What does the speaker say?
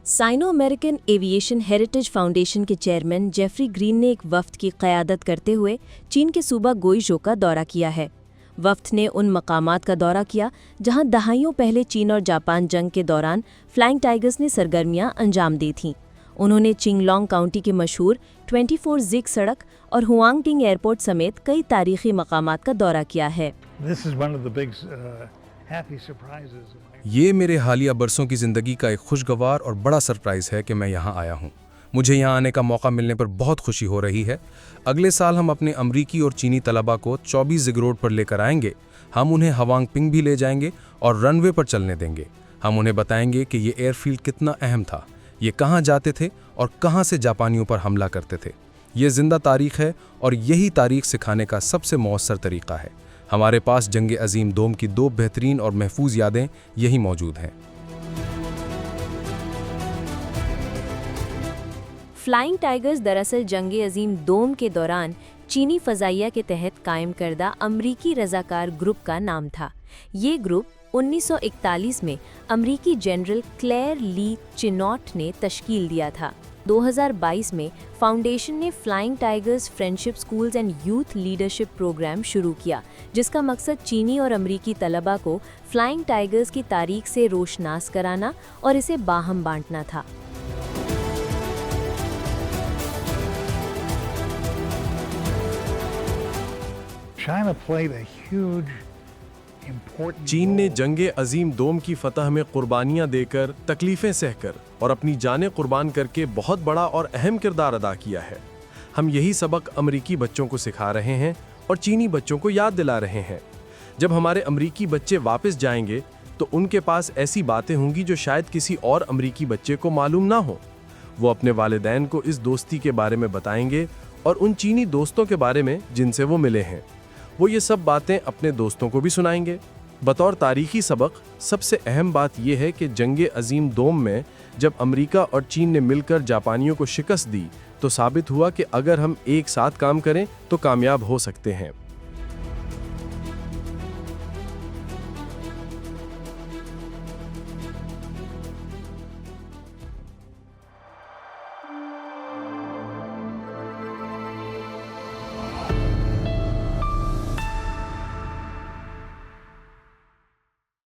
Cyano American aviation heritage foundation के chairman Jeffrey Green ने एक वफ़्द की क़यादत करते हुए चीन के सूबा गुइज़ो का दौरा किया है। वफ़्द ने उन मकामात का दौरा किया जहां दहाइयों पहले चीन और जापान जंग के दौरान फ्लाइंग टाइगर्स ने सरगर्मियां अंजाम दी थीं। उन्होंने चिंगलोंग काउंटी की मशहूर 24 जिग सड़क और हुआंगटिंग एयरपोर्ट समेत कई तारीख़ी मकामात का दौरा किया है। ये मेरे हालिया बरसों की ज़िंदगी का एक खुशगवार और बड़ा सरप्राइज़ है कि मैं यहाँ आया हूँ। मुझे यहाँ आने का मौका मिलने पर बहुत खुशी हो रही है। अगले साल हम अपने अमरीकी और चीनी तलबा को 24 जिग रोड पर लेकर आएंगे। हम उन्हें हवांगपिंग भी ले जाएंगे और रनवे पर चलने देंगे। हम उन्हें बताएंगे कि ये एयरफील्ड कितना अहम था, ये कहाँ जाते थे और कहाँ से जापानियों पर हमला करते थे। ये जिंदा तारीख है और यही तारीख सिखाने का सबसे मौसर तरीका है। हमारे पास जंग अजीम दोम की 2 बेहतरीन और महफूज यादें यही मौजूद हैं। फ्लाइंग टाइगर्स दरअसल जंग अजीम दोम के दौरान चीनी फ़ज़ाइया के तहत कायम करदा अमरीकी रज़ाकार ग्रुप का नाम था। ये ग्रुप 1941 में अमरीकी जनरल क्लेयर ली चिनॉट ने तश्कील दिया था। 2022 में फाउंडेशन ने Flying Tigers friendship schools and youth leadership programme शुरू किया, जिसका मकसद चीनी और अमरीकी तलबा को फ्लाइंग टाइगर्स की तारीख से रोशनास कराना और इसे बाहम बांटना था। चीन ने जंग अजीम दोम की फतह में कुर्बानियां देकर, तकलीफें सहकर और अपनी जानें कुर्बान करके बहुत बड़ा और अहम किरदार अदा किया है। हम यही सबक अमरीकी बच्चों को सिखा रहे हैं और चीनी बच्चों को याद दिला रहे हैं। जब हमारे अमरीकी बच्चे वापस जाएंगे तो उनके पास ऐसी बातें होंगी जो शायद किसी और अमरीकी बच्चे को मालूम ना हो। वो अपने वालिदैन को इस दोस्ती के बारे में बताएंगे और उन चीनी दोस्तों के बारे में जिनसे वो मिले हैं। वो ये सब बातें अपने दोस्तों को भी सुनाएंगे। बतौर तारीखी सबक सबसे अहम बात यह है कि जंग अजीम दोम में जब अमेरिका और चीन ने मिलकर जापानियों को शिकस्त दी तो साबित हुआ कि अगर हम एक साथ काम करें तो कामयाब हो सकते हैं।